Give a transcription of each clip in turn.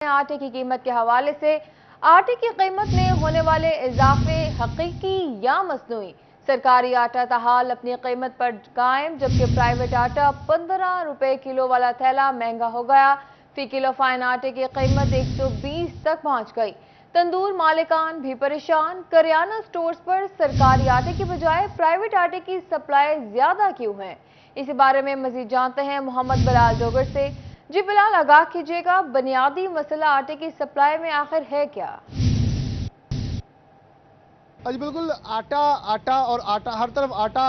आटे की कीमत के हवाले से आटे की कीमत में होने वाले इजाफे हकीकी या मसनूई। सरकारी आटा ताहाल अपनी कीमत पर कायम, जबकि प्राइवेट आटा 15 रुपए किलो वाला थैला महंगा हो गया। फी किलो फाइन आटे की कीमत 120 तक पहुंच गई। तंदूर मालिकान भी परेशान। करियाना स्टोर्स पर सरकारी आटे की बजाय प्राइवेट आटे की सप्लाई ज्यादा क्यों है? इसी बारे में मजीद जानते हैं मोहम्मद बिलाल डोगर से। जी बिलाल, आगाह कीजिएगा, बुनियादी मसला आटे की सप्लाई में आखिर है क्या? जी बिल्कुल, आटा और आटा हर तरफ आटा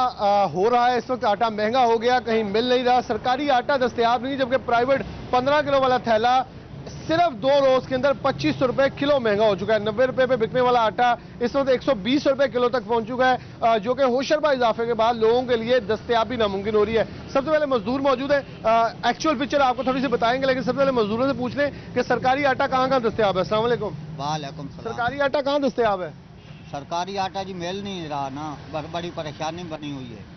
हो रहा है। इस वक्त आटा महंगा हो गया, कहीं मिल नहीं रहा, सरकारी आटा दस्तयाब नहीं, जबकि प्राइवेट 15 किलो वाला थैला सिर्फ 2 रोज के अंदर 25 रुपए किलो महंगा हो चुका है। 90 रुपए पे बिकने वाला आटा इस वक्त 120 रुपए किलो तक पहुंच चुका है, जो कि होशरबा इजाफे के बाद लोगों के लिए दस्तयाबी नामुमकिन हो रही है। सबसे पहले मजदूर मौजूद है, एक्चुअल पिक्चर आपको थोड़ी सी बताएंगे, लेकिन सबसे पहले मजदूरों से पूछ लें कि सरकारी आटा कहाँ कहाँ दस्तयाब है। अस्सलाम वालेकुम। वालेकुम सलाम। सरकारी आटा कहाँ दस्तयाब है? सरकारी आटा जी मिल नहीं रहा ना, बड़ी परेशानी बनी हुई है।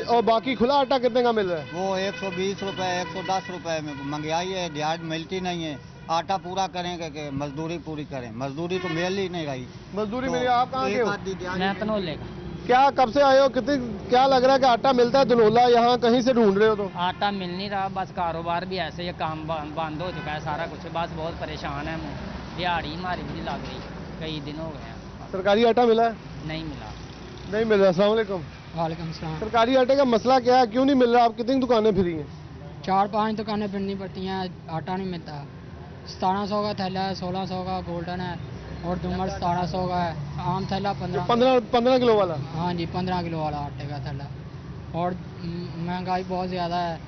और बाकी खुला आटा कितने का मिल रहा है? वो 120 रुपए 110 रुपए में महंगाई है, दिहाड़ी मिलती नहीं है। आटा पूरा करेंगे कि मजदूरी पूरी करें? मजदूरी तो मिल ही नहीं रही। मजदूरी मिली। आप कहाँ के हो? मैं तनोले का। क्या कब से आए हो? कितने क्या लग रहा है कि आटा मिलता है धनोला? यहाँ कहीं से ढूंढ रहे हो? तो आटा मिल नहीं रहा, बस कारोबार भी ऐसे ही, काम बंद हो चुका है सारा कुछ। बस बहुत परेशान है हम, दिहाड़ी हमारी भी नहीं लग रही, कई दिन हो गए हैं। सरकारी आटा मिला है? नहीं मिला। नहीं मिल रहा। अस्सलाम वालेकुम। वालेकुम सलाम। सरकारी आटे का मसला क्या है, क्यों नहीं मिल रहा? आप कितनी दुकानें फिरी हैं? 4-5 दुकानें फिरनी पड़ती हैं, आटा नहीं मिलता। 1700 का थैला है, 1600 का गोल्डन है, और डूमर 1700 का है। आम थैला 15 किलो वाला? हाँ जी, 15 किलो वाला आटे का थैला। और महंगाई बहुत ज़्यादा है,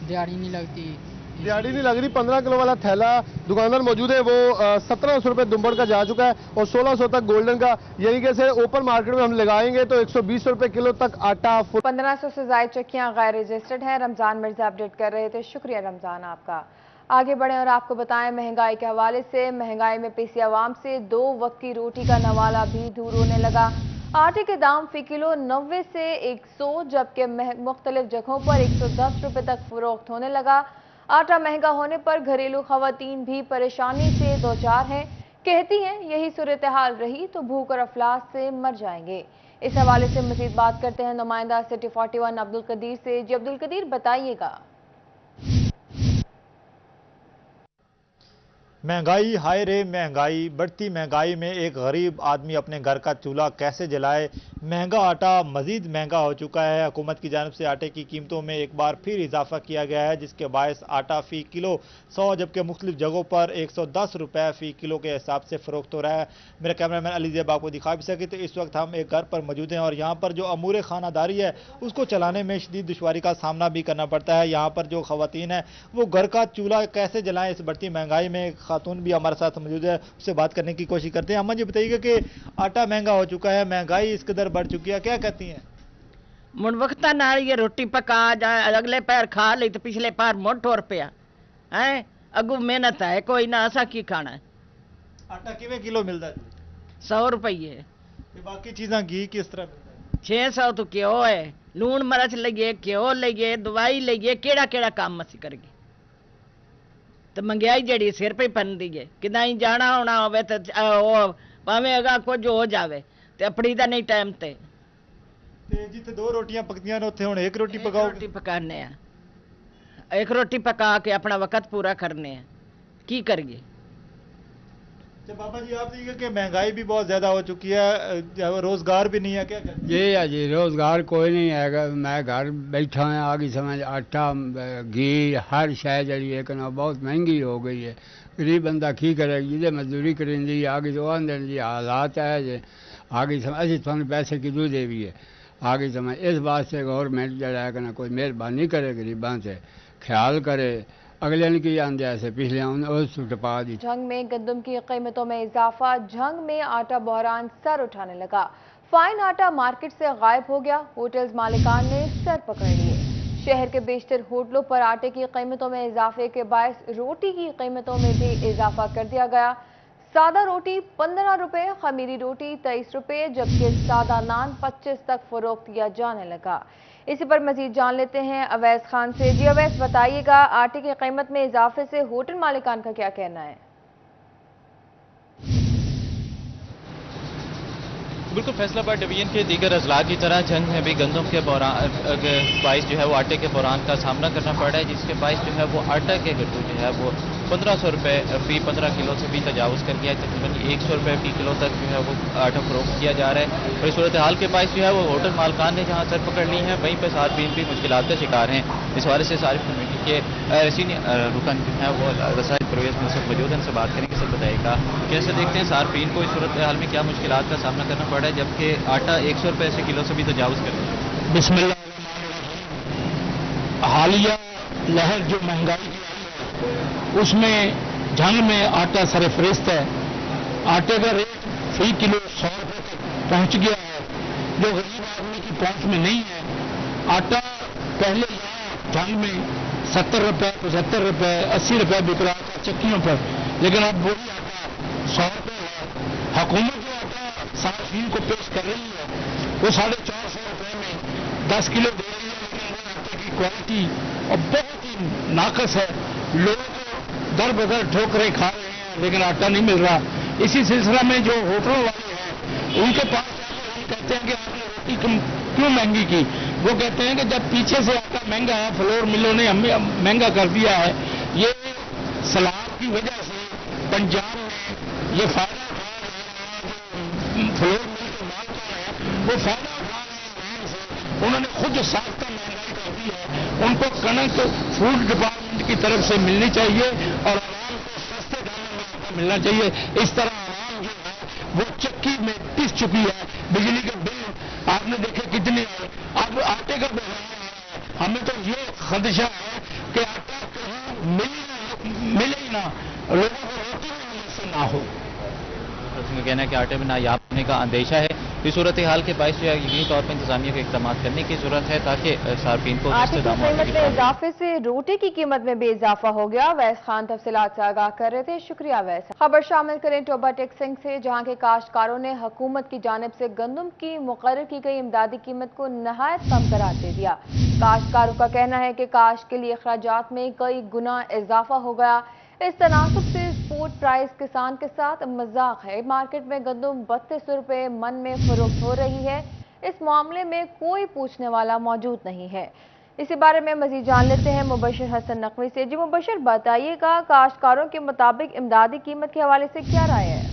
दिहाड़ी नहीं लगती। दिहाड़ी नहीं लग रही। 15 किलो वाला थैला दुकानदार मौजूद है, वो 1700 रुपए दुम्बर का जा चुका है और 1600 तक गोल्डन का। यानी कि ओपन मार्केट में हम लगाएंगे तो 120 रुपए किलो तक आटा। 1500 से ज्यादा चक्कियां गैर रजिस्टर्ड हैं। रमजान मिर्जा अपडेट कर रहे थे, शुक्रिया रमजान आपका। आगे बढ़े और आपको बताएं महंगाई के हवाले से। महंगाई में पिसी आवाम से 2 वक्त की रोटी का नवाला भी दूर होने लगा। आटे के दाम फी किलो 90 से 100, जबकि मुख्तलिफ जगहों पर 110 रुपए तक फरोख्त होने लगा। आटा महंगा होने पर घरेलू खवातीन भी परेशानी से दो चार हैं। कहती हैं यही सूरत हाल रही तो भूख और अफलास से मर जाएंगे। इस हवाले से मजीद बात करते हैं नुमाइंदा सिटी 41 अब्दुल कदीर से। जी अब्दुल कदीर, बताइएगा। महंगाई, हाय रे महंगाई। बढ़ती महंगाई में एक गरीब आदमी अपने घर का चूल्हा कैसे जलाए? महंगा आटा मजीद महंगा हो चुका है। हुकूमत की जानिब से आटे की कीमतों में एक बार फिर इजाफा किया गया है, जिसके बायस आटा फी किलो 100, जबकि मुख्तलिफ जगहों पर 110 रुपये फी किलो के हिसाब से फ़रोख्त हो रहा है। मेरा कैमरामैन अली ज़ेब आपको दिखा भी सके तो इस वक्त हम एक घर पर मौजूद हैं और यहाँ पर जो अमूर खानादारी है उसको चलाने में शदीद दुश्वारी का सामना भी करना पड़ता है। यहाँ पर जो खवातीन है वो घर का चूल्हा कैसे जलाएं इस बढ़ती महंगाई में। खातून भी हमारे साथ मौजूद है, उससे बात करने की कोशिश करते हैं। अम्मा जी बताइएगा कि आटा महंगा हो चुका है, महंगाई इस कदर बढ़ चुकी है, क्या कहती हैं? मुड़ वक्ता नाल ये रोटी पका जाए, अगले पैर खा ली तो पिछले पैर मुड़ ठोर पिया है। अगू मेहनत है कोई ना, असा की खाना है। आटा किवें किलो मिलता है? 100 रुपये। बाकी चीज़ां घी किस तरह मिलता है? 600 तो क्यों है, लून मरच लइए, क्यों लइए, दवाई लइए, केड़ा केड़ा काम मसी करगे। तो महंगाई जड़ी सिर पे पनदी है। किदाई जाना होना होवे तो भावें अगा कुछ हो जावे ते अपनी दा नहीं टाइम ते जिथे 2 रोटियां पकदियां ने उत्थे हुण 1 रोटी पकाओ। रोटी पकाने हैं, 1 रोटी पका के अपना वक्त पूरा करने हैं, की करिए? बाबा जी आप देखिए कि महंगाई भी बहुत ज्यादा हो चुकी है, रोजगार भी नहीं है, क्या करें? जी है जी, रोजगार कोई नहीं है। मैं घर बैठा है, आगे समझ आटा घी हर शय जी है बहुत महंगी हो गई है। गरीब बंदा की करे, जिसे मजदूरी करेंगी आगे तो आंदे जी हालात है जे आगे समझ अभी थानू पैसे किदू दे भी है आगे समझ। इस वास्ते गवर्नमेंट जरा है कि कोई मेहरबानी करे, गरीबां से ख्याल करे। अगले ने की आंदे ऐसे पिछले टपा दी। जंग में गंदम की कीमतों में इजाफा, जंग में आटा बहरान सर उठाने लगा। फाइन आटा मार्केट से गायब हो गया। होटल्स मालिकान ने सर पकड़ लिए। शहर के बेशतर होटलों पर आटे की कीमतों में इजाफे के बायस रोटी की कीमतों में भी इजाफा कर दिया गया। सादा रोटी 15 रुपए, खमीरी रोटी 23 रुपए, जबकि सादा नान 25 तक फरोख्त किया जाने लगा। इसी पर मजीद जान लेते हैं अवैस खान से। जी अवैस, बताइएगा आटे की कीमत में इजाफे से होटल मालिकान का क्या कहना है? बिल्कुल फैसलाबाद डिवीजन के दीगर अजला की तरह जंग में भी गंदम के बाइस जो है वो आटे के बहरान का सामना करना पड़ रहा है, जिसके बाइस जो है वो आटा के गट्टू जो है वो 1500 रुपये फी 15 किलो से भी तजावज़ कर गया है। तकरीबन 100 रुपये फी किलो तक जो है वो आटा फरोख्त किया जा रहा है। और इस सूरत हाल के बाइस जो है वो होटल मालकान ने जहाँ सर पकड़ ली है, वहीं पर सार्फिन भी मुश्किलात का शिकार हैं। इस हवाले से सारिफ कमेटी के सीनियर रुकन जो है वो रसायन परवेज में सब मौजूद हैं, उनसे बात करेंगे। सब बताएगा कैसे देखते हैं सार्फिन को इस सूरत हाल में क्या मुश्किलात का सामना करना पड़ रहा है, जबकि आटा 100 रुपये से किलो से भी तजावज़ कर रहा है। बिस्मिल्लाह, हालिया लहर जो महंगाई की आई है उसमें जंग में आटा सरफरिस्त है। आटे का रेट फी किलो 100 रुपये तक पहुंच गया है, जो गरीब आदमी की पहुंच में नहीं है। आटा पहले यहाँ जंग में 70 रुपये 75 रुपये 80 रुपये बिक रहा था चक्कियों पर, लेकिन अब वही आटा 100 रुपये है। हुकूमत जो आटा सार्फिन को पेश कर रही है वो 450 रुपये में 10 किलो दे रही है, लेकिन वो आटे की क्वालिटी और बहुत ही नाकस है। लोग दर बदर ठोकरें खा रहे हैं लेकिन आटा नहीं मिल रहा। इसी सिलसिला में जो होटलों वाले हैं उनके पास जाकर हम कहते हैं कि आपने रोटी क्यों महंगी की। वो कहते हैं कि जब पीछे से आटा महंगा है, फ्लोर मिलों ने हमें महंगा कर दिया है। ये सलाब की वजह से पंजाब में ये फायदा उठा रहे हैं, फ्लोर मिल के मालकान है वो फायदा उठा रहे हैं से। उन्होंने खुद साख्ता महंगाई कर दी है। उनको कणक फूड डिपार्टमेंट की तरफ से मिलनी चाहिए और आवाम को सस्ते दामों में आटा मिलना चाहिए। इस तरह आवाम जो है वो चक्की में पिस चुकी है। बिजली के बिल आपने देखे कितने आए, अब आटे का बहरान है। हमें तो ये खदशा है कि आटा कहीं मिले ही ना, लोगों को रोटी में मुश्किल ना हो। का कहना है कि आटे में नायाब होने का अंदेशा है। इस सूरत हाल के बायस जो है यकीनी तौर पर इंतजामिया को इकदाम करने की जरूरत है ताकि सार्फिन को आटे की कीमत में इजाफे से रोटी की कीमत में भी इजाफा हो गया। वैस खान तफसीलात से आगाह कर रहे थे। शुक्रिया वैस। खबर शामिल करें टोबा टेक्सिंग से, जहां के काश्तकारों ने हुकूमत की जानिब से गंदम की मुकर्रर की गई इमदादी कीमत को नहायत कम करार दे दिया। काश्तकारों का कहना है कि काश्त के लिए अखराजात में कई गुना इजाफा हो गया। इस तनासब से स्पोर्ट प्राइस किसान के साथ मजाक है। मार्केट में गंदम 3200 रुपये मन में फरोख्त हो रही है। इस मामले में कोई पूछने वाला मौजूद नहीं है। इसी बारे में मजीद जान लेते हैं मुबशर हसन नकवी से। जी मुबशर, बताइएगा काश्तकारों के मुताबिक इमदादी कीमत के हवाले से क्या राय है?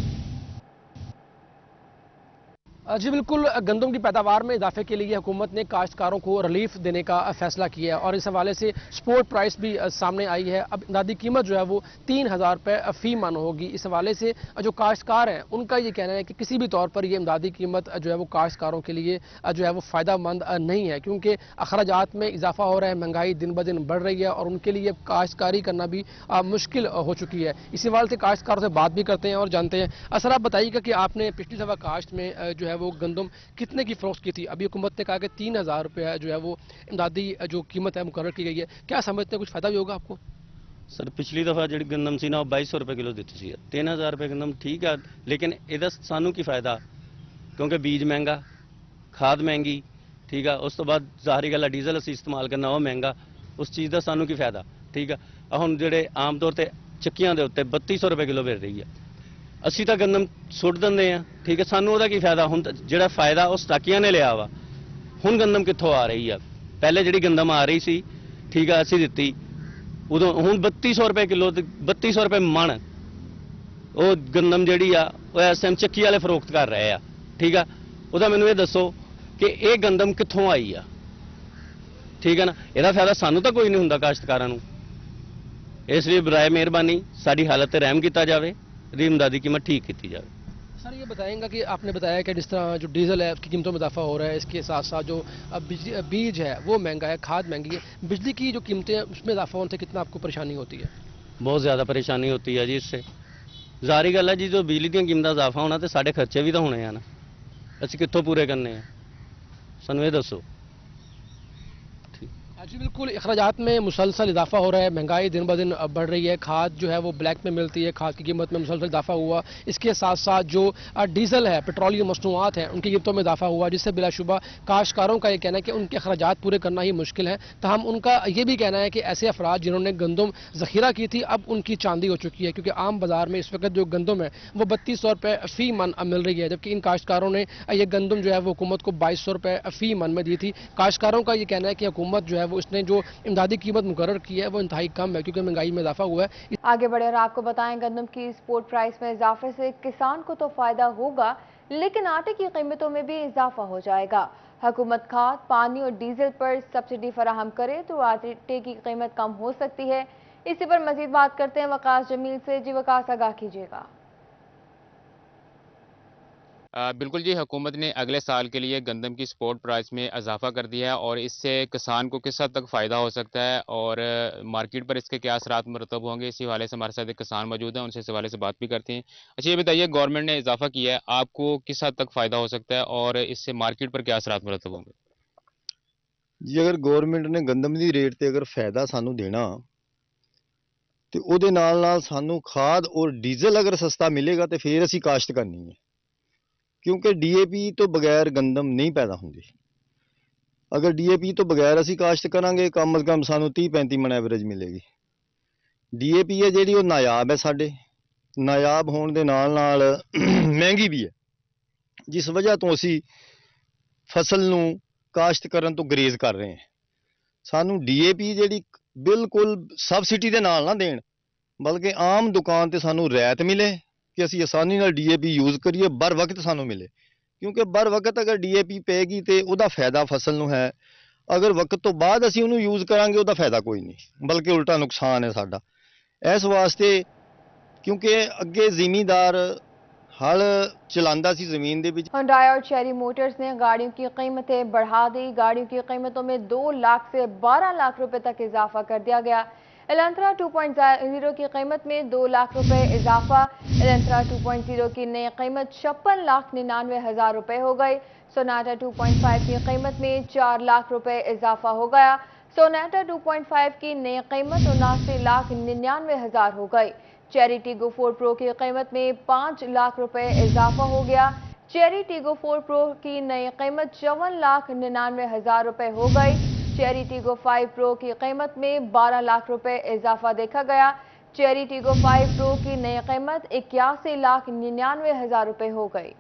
जी बिल्कुल, गंदम की पैदावार में इजाफे के लिए हुकूमत ने काश्तकारों को रिलीफ देने का फैसला किया है और इस हवाले से स्पोर्ट प्राइस भी सामने आई है। अब इमदादी कीमत जो है वो 3000 रुपये फी मन होगी। इस हवाले से जो काश्तकार हैं उनका ये कहना है कि किसी भी तौर पर ये इमदादी कीमत जो है वो काश्तकारों के लिए जो है वो फ़ायदा मंद नहीं है, क्योंकि अखराजात में इजाफा हो रहा है, महंगाई दिन ब दिन बढ़ रही है और उनके लिए काश्तकारी करना भी मुश्किल हो चुकी है। इसी हवाले से काश्तकारों से बात भी करते हैं और जानते हैं। असर आप बताइएगा कि आपने पिछली दफ़ा काश्त में जो है वो गंदम कितने की फरोख्त की थी? अभी हुकूमत ने कहा कि 3000 रुपये जो है वो इमदादी जो कीमत है मुकर्रर की गई है। क्या समझते हैं, कुछ फायदा भी होगा आपको? सर पिछली दफ़ा जी गंदम सी ना 2200 रुपये किलो देती सी, 3000 रुपये गंदम ठीक है, लेकिन ਇਹਦਾ ਸਾਨੂੰ ਕੀ ਫਾਇਦਾ ਕਿਉਂਕਿ ਬੀਜ ਮਹਿੰਗਾ, ਖਾਦ ਮਹਿੰਗੀ, ਠੀਕ ਆ। ਉਸ ਤੋਂ ਬਾਅਦ ਜ਼ਾਹਰੀ ਗੱਲ ਹੈ ਡੀਜ਼ਲ ਅਸੀਂ ਇਸਤੇਮਾਲ ਕਰਨਾ ਉਹ ਮਹਿੰਗਾ, ਉਸ ਚੀਜ਼ ਦਾ ਸਾਨੂੰ ਕੀ ਫਾਇਦਾ, ਠੀਕ ਆ। ਹੁਣ ਜਿਹੜੇ ਆਮ ਤੌਰ ਤੇ ਚੱਕੀਆਂ ਦੇ ਉੱਤੇ 3200 ਰੁਪਏ ਕਿਲੋ ਮਿਲ ਰਹੀ ਹੈ, ਅਸੀਂ ਤਾਂ ਗੰਦਮ ਸੁੱਟ ਦਿੰਦੇ ਆ, ਠੀਕ ਹੈ। ਸਾਨੂੰ ਉਹਦਾ ਕੀ ਫਾਇਦਾ? ਹੁਣ ਜਿਹੜਾ ਫਾਇਦਾ ਉਹ ਸਟਾਕੀਆਂ ਨੇ ਲਿਆ ਵਾ। ਹੁਣ ਗੰਦਮ ਕਿੱਥੋਂ ਆ ਰਹੀ ਆ? ਪਹਿਲੇ ਜਿਹੜੀ ਗੰਦਮ ਆ ਰਹੀ ਸੀ, ਠੀਕ ਆ, ਅਸੀਂ ਦਿੱਤੀ ਉਦੋਂ। ਹੁਣ 3200 ਰੁਪਏ ਕਿਲੋ ਤੇ 3200 ਰੁਪਏ ਮਣ ਉਹ ਗੰਦਮ ਜਿਹੜੀ ਆ ਉਹ ਇਸ ਟਾਈਮ ਚੱਕੀ ਵਾਲੇ ਫਰੋਖਤ ਕਰ ਰਹੇ ਆ, ਠੀਕ ਆ। ਉਹਦਾ ਮੈਨੂੰ ਇਹ ਦੱਸੋ ਕਿ ਇਹ ਗੰਦਮ ਕਿੱਥੋਂ ਆਈ ਆ, ਠੀਕ ਹੈ ਨਾ। ਇਹਦਾ ਫਾਇਦਾ ਸਾਨੂੰ ਤਾਂ ਕੋਈ ਨਹੀਂ ਹੁੰਦਾ ਕਾਸ਼ਤਕਾਰਾਂ ਨੂੰ। ਇਸ ਲਈ ਬਰਾਏ ਮਿਹਰਬਾਨੀ ਸਾਡੀ ਹਾਲਤ ਤੇ ਰਹਿਮ ਕੀਤਾ ਜਾਵੇ, इमदादी कीमत ठीक की जाए। सर ये बताएंगे कि आपने बताया कि जिस तरह जो डीजल है उसकी कीमतों में इजाफा हो रहा है, इसके साथ साथ जो बीज है वो महंगा है, खाद महंगी है, बिजली की जो कीमतें हैं उसमें इजाफा होने से कितना आपको परेशानी होती है? बहुत ज़्यादा परेशानी होती है जी इससे। ज़ाहिर गल है जी, जो बिजली दी कीमत इजाफा होना तो साढ़े खर्चे भी तो होने हैं ना, असीं कित्थों पूरे करने हैं, सानूं ये दसो। जी बिल्कुल, अखराजात में मुसलसल इजाफा हो रहा है, महंगाई दिन ब दिन बढ़ रही है, खाद जो है वो ब्लैक में मिलती है, खाद की कीमत में मुसलसल इजाफा हुआ। इसके साथ साथ जो डीजल है, पेट्रोलियम मसनूआत हैं, उनकी कीमतों में इजाफा हुआ, जिससे बिलाशुबा काश्तकारों का ये कहना है कि उनके अखराजात पूरे करना ही मुश्किल है। तहम उनका ये भी कहना है कि ऐसे अफराद जिन्होंने गंदम ज़ख़ीरा की थी, अब उनकी चांदी हो चुकी है, क्योंकि आम बाजार में इस वक्त जो गंदम है वो 3200 रुपये फी मन मिल रही है, जबकि इन काश्तकारों ने ये गंदम जो है वो हुकूमत को 2200 रुपये फी मन में दी थी। काश्तकारों का ये कहना है कि हुकूमत जो है वो इसने जो इमदादी कीमत मुकर्रर की है वो इंतहाई कम है, क्योंकि महंगाई में इजाफा हुआ है। आगे बढ़े और आपको बताएं, गंदम की स्पोर्ट प्राइस में इजाफे से किसान को तो फायदा होगा, लेकिन आटे की कीमतों में भी इजाफा हो जाएगा। हुकूमत खाद, पानी और डीजल पर सब्सिडी फराहम करे तो आटे की कीमत कम हो सकती है। इसी पर मजीद बात करते हैं वकास जमील से। जी वकास, आगाह कीजिएगा। बिल्कुल जी, हुकूमत ने अगले साल के लिए गंदम की स्पोर्ट प्राइस में इजाफा कर दिया है और इससे किसान को किस हद तक फ़ायदा हो सकता है और मार्केट पर इसके क्या असरात मरतब होंगे, इसी हवाले से हमारे साथ एक किसान मौजूद हैं, उनसे इस हवाले से बात भी करते हैं। अच्छा, ये बताइए, गवर्नमेंट ने इजाफा किया है, आपको किस हद तक फ़ायदा हो सकता है और इससे मार्केट पर क्या असरात मरतब होंगे? जी, अगर गवर्नमेंट ने गंदम की रेट से अगर फायदा सानू देना तो ਉਹਦੇ ਨਾਲ सानू खाद और डीजल अगर सस्ता मिलेगा तो फिर असी काश्त करनी है, क्योंकि डीएपी तो बगैर गंदम नहीं पैदा होंगी। अगर डीएपी तो बगैर असी काश्त करांगे कम अज कम सानू 30-35 मन एवरेज मिलेगी। डीएपी है जी नायाब है, साडे नायाब होने के नाल महंगी भी है, जिस वजह तो असी फसल नू काश्त करन तो गरेज कर रहे हैं। सानू डीएपी जी बिल्कुल सबसिडी के नाल ना देन, बल्कि आम दुकान ते सानू रियायत मिले कि असी आसानी नाल डीएपी यूज़ करिए, बर वक्त सानू मिले, क्योंकि बर वक्त अगर डीएपी पेगी तो उहदा फायदा फसल नू है, अगर वक्त तो बाद असी उहनू यूज़ करांगे उहदा फायदा कोई नहीं, बल्कि उल्टा नुकसान है साडा। इस वास्ते क्योंकि अगे ज़मींदार हल चलांदा सी ज़मीन दे विच। हुंडई और चेरी मोटर्स ने गाड़ियों की कीमतें बढ़ा दी। गाड़ियों की कीमतों में 2 लाख से 12 लाख रुपए तक इजाफा कर दिया गया। एलेंट्रा 2.0 की कीमत में 2 लाख रुपए इजाफा। एलेंट्रा 2.0 की नई कीमत 56,99,000 रुपए हो गई। सोनाटा 2.5 की कीमत में 4 लाख रुपए इजाफा हो गया। सोनाटा 2.5 की नई कीमत 79,99,000 हो गई। चेरी टीगो 4 प्रो की कीमत में 5 लाख रुपए इजाफा हो गया। चेरी टीगो 4 प्रो की नई कीमत 54,99,000 रुपए हो गई। चेरी टीगो 5 प्रो की कीमत में 12 लाख रुपए इजाफा देखा गया। चेरी टीगो 5 प्रो की नई कीमत 81,99,000 रुपए हो गई।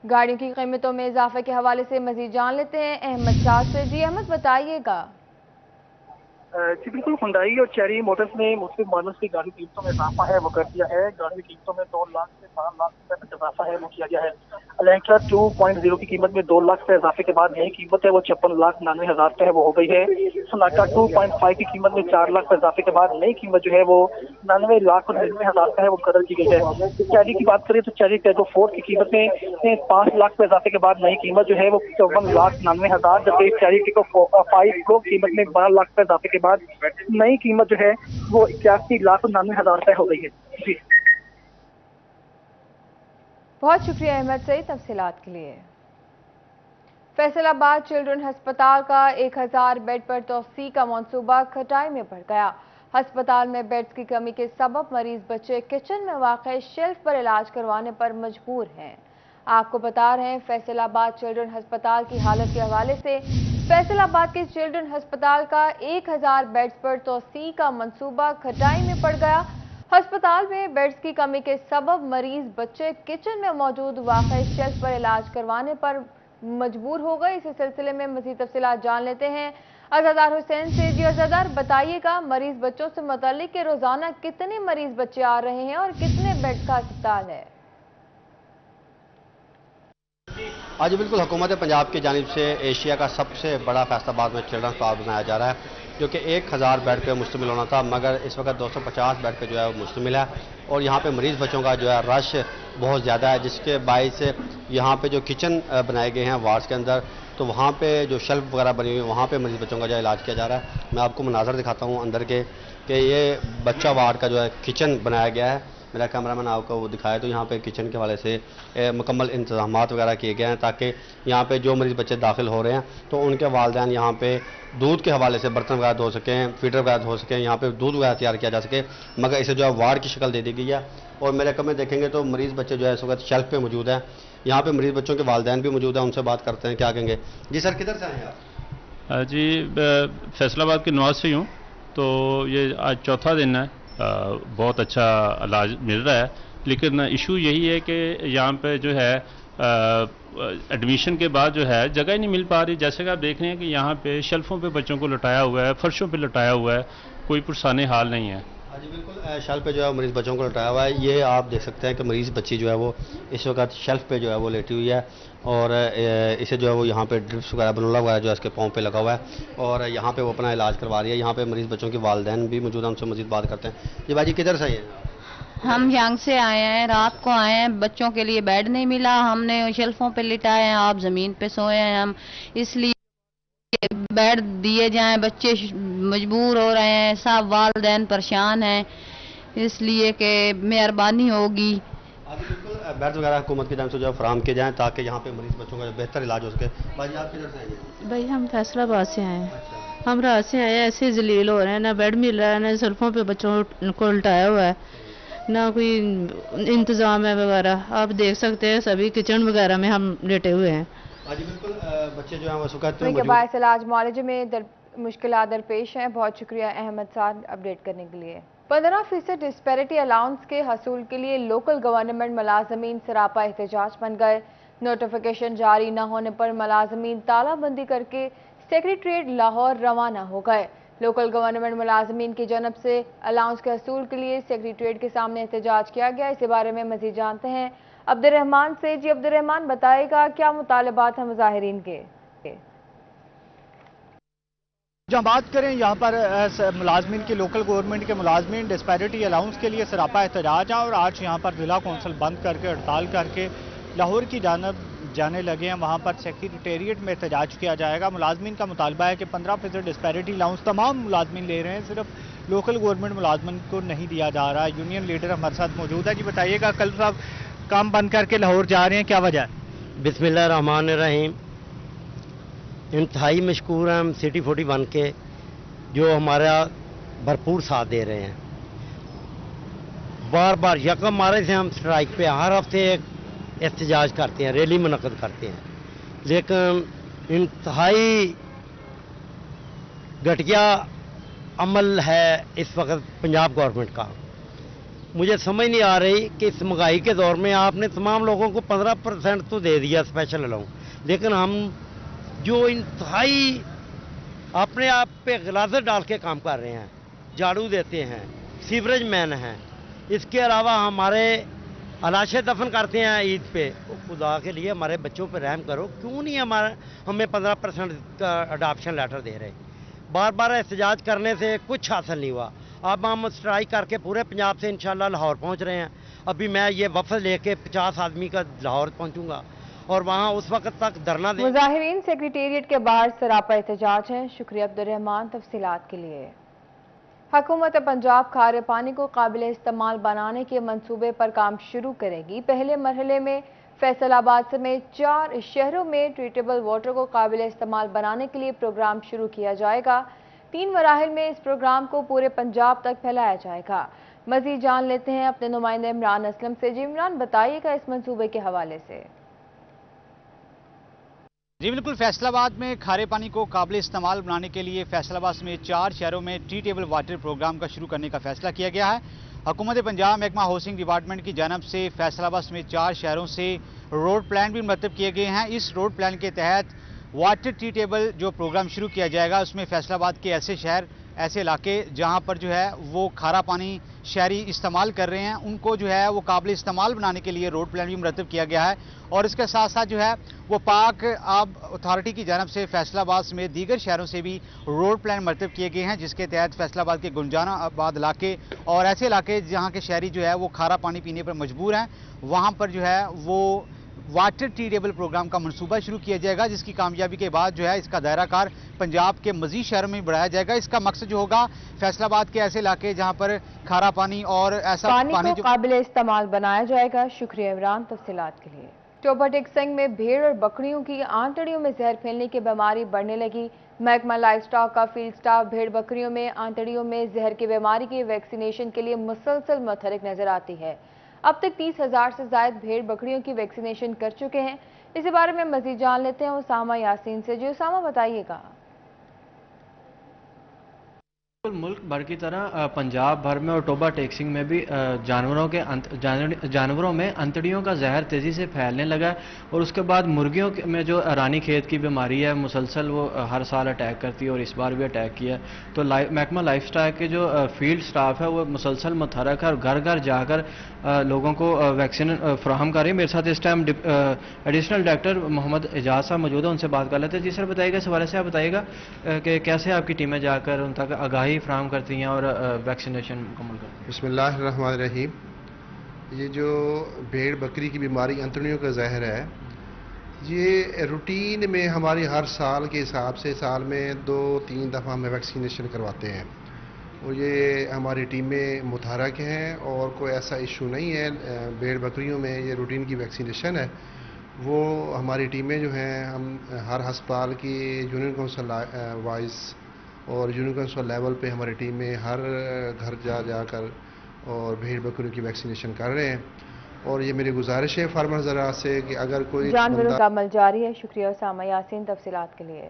गाड़ियों की कीमतों में इजाफे के हवाले से मजीद जान लेते हैं अहमद शाह से। जी अहमद, बताइएगा। जी बिल्कुल, हुंडई और चेरी मोटर्स ने मुख्तलिफ मॉडल्स की गाड़ी कीमतों में इजाफा है वो कर दिया है। गाड़ी की कीमतों में 2 लाख से 4 लाख रुपए तक इजाफा है वो किया गया है। एलेंट्रा 2.0 की कीमत में 2 लाख से इजाफे के बाद नई कीमत है वो 56,99,000 रुपए है वो हो गई है। सोनाटा 2.5 की कीमत में 4 लाख से इजाफे के बाद नई कीमत जो है वो 99,99,000 रुपए है वो मुकर्रर की गई है। चेरी की बात करें तो चेरी टीगो 4 की कीमत में 5 लाख से इजाफे के बाद नई कीमत जो है वो 54,99,000, जबकि चेरी टीगो 5 प्रो कीमत में 12 लाख से इजाफे के बाद नई कीमत जो है वो 81,99,000 रुपए हो गई है। जी बहुत शुक्रिया अहमद सही तफसीलात के लिए। फैसलाबाद चिल्ड्रन हस्पताल का 1000 बेड पर तोसी का मंसूबा खटाई में पड़ गया। हस्पताल में बेड्स की कमी के सबब मरीज बच्चे किचन में वाक़ शेल्फ पर इलाज करवाने पर मजबूर हैं। आपको बता रहे हैं, फैसलाबाद चिल्ड्रन हस्पताल की हालत के हवाले से फैसलाबाद के चिल्ड्रन हस्पताल का 1000 बेड्स पर तोसी का मंसूबा खटाई में पड़ गया। अस्पताल में बेड्स की कमी के सबब मरीज बच्चे किचन में मौजूद वाक़ई शेल्फ पर इलाज करवाने पर मजबूर हो गए। इसी सिलसिले में मज़ीद तफसीलात जान लेते हैं अज़ादार हुसैन से। जी अज़ादार, बताइएगा मरीज बच्चों से मुतालिक कि रोजाना कितने मरीज बच्चे आ रहे हैं और कितने बेड का अस्पताल है? आज बिल्कुल हुकूमत पंजाब की जानिब से एशिया का सबसे बड़ा फैसलाबाद में चिल्ड्रन हस्पताल बनाया जा रहा है, जो कि 1000 बेड पे मुश्तमिल होना था, मगर इस वक्त 250 बेड पे जो है वो मुश्तमिल है। और यहाँ पे मरीज़ बच्चों का जो है रश बहुत ज़्यादा है, जिसके बायस यहाँ पे जो किचन बनाए गए हैं वार्ड्स के अंदर, तो वहाँ पे जो शेल्फ वगैरह बनी हुई है वहाँ पे मरीज़ बच्चों का जो है इलाज किया जा रहा है। मैं आपको मनाज़र दिखाता हूँ अंदर के कि ये बच्चा वार्ड का जो है किचन बनाया गया है। मेरा कैमरामैन आपको वो दिखाए, तो यहाँ पे किचन के हवाले से मुकम्मल इंतजामात वगैरह किए गए हैं ताकि यहाँ पे जो मरीज़ बच्चे दाखिल हो रहे हैं तो उनके वालिदैन यहाँ पे दूध के हवाले से बर्तन वगैरह धो सकें, फीडर वगैरह धो सकें, यहाँ पे दूध वगैरह तैयार किया जा सके। मगर इसे जो है वार्ड की शक्ल दे दी गई है। और मेरे कमरे देखेंगे तो मरीज़ बच्चे जो है इस वक्त शेल्फ पे मौजूद हैं। यहाँ पे मरीज़ बच्चों के वालिदैन भी मौजूद हैं, उनसे बात करते हैं क्या कहेंगे। जी सर, किधर से आए हैं आप? जी फैसलाबाद के नवाज से हूँ। तो ये आज चौथा दिन है, बहुत अच्छा इलाज मिल रहा है, लेकिन इशू यही है कि यहाँ पे जो है एडमिशन के बाद जो है जगह ही नहीं मिल पा रही। जैसे कि आप देख रहे हैं कि यहाँ पे शेल्फों पे बच्चों को लटाया हुआ है, फर्शों पे लटाया हुआ है, कोई पुरसाने हाल नहीं है। हाँ जी बिल्कुल, शेल्फ पे जो है मरीज़ बच्चों को लटाया हुआ है। ये आप देख सकते हैं कि मरीज़ बच्ची जो है वो इस वक्त शेल्फ पे जो है वो लेटी हुई है और इसे जो है वो यहाँ पे ड्रिप्स वगैरह बनोला वगैरह जो है इसके पाँव पे लगा हुआ है और यहाँ पे वो अपना इलाज करवा रही है। यहाँ पे मरीज़ बच्चों के वालिदैन भी मौजूद हैं, उनसे मज़ीद बात करते हैं। जी भाई जी, किधर से आए हैं? हम यंग से आए हैं, रात को आए हैं, बच्चों के लिए बेड नहीं मिला, हमने शेल्फों पे लिटाए हैं, आप ज़मीन पे सोए हैं। हम इसलिए बेड दिए जाएं, बच्चे मजबूर हो रहे हैं, सब वालिदैन परेशान हैं, इसलिए कि मेहरबानी होगी। बिल्कुल बेड वगैरह हुकूमत की जानिब से जो फराहम किए जाएँ ताकि यहाँ पे मरीज़ बच्चों का बेहतर इलाज हो सके। भाई आप किधर से आए हैं? भाई हम फैसलाबाद से आए हैं। हम रात से आए हैं, ऐसे जलील हो रहे हैं, ना बेड मिल रहा है, ना शेल्फों पे बच्चों को उल्टाया हुआ है, ना कोई इंतजाम है वगैरह। आप देख सकते हैं सभी किचन वगैरह में हम लेटे हुए हैं। हाँ जी बिल्कुल, बच्चे जो हैं वो सुखाते के बायस इलाज मुआलजे में मुश्किलात दरपेश हैं। बहुत शुक्रिया अहमद साद अपडेट करने के लिए। 15% डिस्पैरिटी अलाउंस के हसूल के लिए लोकल गवर्नमेंट मुलाजमीन सरापा एहतजाज बन गए। नोटिफिकेशन जारी न होने पर मुलाजमीन तालाबंदी करके सेक्रेटरीट लाहौर रवाना हो गए। लोकल गवर्नमेंट मुलाजमीन की जानब से अलाउंस के हसूल के लिए सेक्रेटरीट के सामने एहतजाज किया गया। इसी बारे में मजीद जानते हैं अब्दुर्रहमान से। जी अब्दुर्रहमान, बताएगा क्या मुतालबात हैं मुजाहिरीन के? जहाँ बात करें यहाँ पर मुलाजमीन के, लोकल गवर्नमेंट के मुलाजमीन डिस्पैरिटी अलाउंस के लिए सरापा एहतजाज है और आज यहाँ पर जिला कौंसिल बंद करके हड़ताल करके लाहौर की जानब जाने लगे हैं। वहाँ पर सेक्रेटेरिएट में एहतजाज किया जाएगा। मुलाजमीन का मुतालबा है कि 15% डिस्पैरिटी अलाउंस तमाम मुलाजमीन ले रहे हैं, सिर्फ लोकल गवर्नमेंट मुलाजमीन को नहीं दिया जा रहा। यूनियन लीडर हमारे साथ मौजूद है। जी बताइएगा, कल साहब काम बंद करके लाहौर जा रहे हैं, क्या वजह है? बिस्मिल्लाह रहमान रहीम। इंतहाई मशकूर हैं हम सिटी 41 के, जो हमारा भरपूर साथ दे रहे हैं। बार बार यकम मारे से हम स्ट्राइक पे हर हफ्ते एक एहतजाज करते हैं, रैली मुनक़द करते हैं, लेकिन इंतहाई घटिया अमल है इस वक्त पंजाब गवर्नमेंट का। मुझे समझ नहीं आ रही कि इस महंगाई के दौर में आपने तमाम लोगों को 15% तो दे दिया स्पेशल अलाउंस, लेकिन हम जो इंतहाई अपने आप पे गलाजत डाल के काम कर रहे हैं, झाड़ू देते हैं, सीवरेज मैन हैं, इसके अलावा हमारे अलाशे दफन करते हैं ईद पे। खुदा के लिए हमारे बच्चों पे रहम करो, क्यों नहीं हमें 15% का अडॉप्शन लेटर दे रहे? बार बार एहतजाज करने से कुछ हासिल नहीं हुआ। अब हम स्ट्राइक करके पूरे पंजाब से इंशाल्लाह लाहौर पहुंच रहे हैं। अभी मैं ये वफद लेके 50 आदमी का लाहौर पहुंचूंगा और वहां उस वक्त तक धरना दे। मुजाहिरीन सेक्रेटेरिएट के बाहर सरापा एहतजाज हैं। शुक्रिया अब्दुर्रहमान तफसीलात के लिए। हुकूमत पंजाब खारे पानी को काबिल इस्तेमाल बनाने के मंसूबे पर काम शुरू करेगी। पहले मरहले में फैसलाबाद समेत 4 शहरों में ट्रीटेबल वाटर को काबिल इस्तेमाल बनाने के लिए प्रोग्राम शुरू किया जाएगा। 3 मराहिल में इस प्रोग्राम को पूरे पंजाब तक फैलाया जाएगा। मजीद जान लेते हैं अपने नुमाइंदे इमरान असलम से। जी इमरान, बताइएगा इस मंसूबे के हवाले से। जी बिल्कुल, फैसलाबाद में खारे पानी को काबिल इस्तेमाल बनाने के लिए फैसलाबाद में 4 शहरों में ट्रीटेबल वाटर प्रोग्राम का शुरू करने का फैसला किया गया है। हुकूमत पंजाब महकमा हाउसिंग डिपार्टमेंट की जानब से फैसलाबाद में 4 शहरों से रोड प्लान भी मुरतब किए गए हैं। इस रोड प्लान के तहत वाटर ट्रीटेबल जो प्रोग्राम शुरू किया जाएगा, उसमें फैसलाबाद के ऐसे शहर, ऐसे इलाके जहां पर जो है वो खारा पानी शहरी इस्तेमाल कर रहे हैं, उनको जो है वो काबिल इस्तेमाल बनाने के लिए रोड प्लान भी मुरतब किया गया है। और इसके साथ साथ जो है वो पाक आब अथॉरिटी की जानब से फैसलाबाद समेत दीगर शहरों से भी रोड प्लान मुरतब किए गए हैं, जिसके तहत फैसलाबाद के गुंजानाबाद इलाके और ऐसे इलाके जहाँ के शहरी जो है वो खारा पानी पीने पर मजबूर हैं, वहाँ पर जो है वो वाटर टी टेबल प्रोग्राम का मनसूबा शुरू किया जाएगा, जिसकी कामयाबी के बाद जो है इसका दायरा कार पंजाब के मजीद शहरों में बढ़ाया जाएगा। इसका मकसद जो होगा फैसलाबाद के ऐसे इलाके जहां पर खारा पानी और ऐसा पानी को काबिल इस्तेमाल बनाया जाएगा। शुक्रिया इमरान तफसीलात के लिए। टोबा टेक्सिंग में भेड़ और बकरियों की आंतड़ियों में जहर फैलने की बीमारी बढ़ने लगी। महकमा लाइफ स्टॉक का फील्ड स्टाफ भेड़ बकरियों में आंतड़ियों में जहर की बीमारी की वैक्सीनेशन के लिए मुसलसल मुतहरिक नजर आती है। अब तक 30,000 से ज्यादा भेड़ बकरियों की वैक्सीनेशन कर चुके हैं। इसी बारे में मजीद जान लेते हैं उसामा यासीन से। जो उसामा बताइएगा। मुल्क भर की तरह पंजाब भर में और टोबा टेक्सिंग में भी जानवरों में अंतड़ियों का जहर तेज़ी से फैलने लगा है और उसके बाद मुर्गियों में जो रानी खेत की बीमारी है मुसलसल वो हर साल अटैक करती है और इस बार भी अटैक किया। तो महकमा लाइफ स्टॉक के जो फील्ड स्टाफ है वो मुसलसल मुतहरक है और घर घर जाकर लोगों को वैक्सीन फराहम कर रही है। मेरे साथ इस time additional director Mohammad Ejaz साहब मौजूद है, उनसे बात कर लेते हैं। जी सर बताइएगा, इस हवाले से आप बताइएगा कि कैसे आपकी टीमें जाकर उन तक आगाही फराहम करती हैं और वैक्सीनेशन मुकम्मल करती हैं। बिस्मिल्लाहिर्रहमानिर्रहीम। ये जो भेड़ बकरी की बीमारी अंतड़ियों का जहर है, ये रूटीन में हमारी हर साल के हिसाब से साल में 2-3 दफ़ा हम वैक्सीनेशन करवाते हैं और ये हमारी टीमें मुतहरक हैं और कोई ऐसा इशू नहीं है। भेड़ बकरियों में ये रूटीन की वैक्सीनेशन है। वो हमारी टीमें जो हैं हम हर हस्पताल की यूनियन काउंसिल वाइज और यूनियन काउंसिल लेवल पे हमारी टीमें हर घर जाकर और भेड़ बकरियों की वैक्सीनेशन कर रहे हैं। और ये मेरी गुजारिश है फार्मर ज़रा से कि अगर कोई जानवरों का अमल जारी है। शुक्रिया उसामा यासीन तफसीलात के लिए।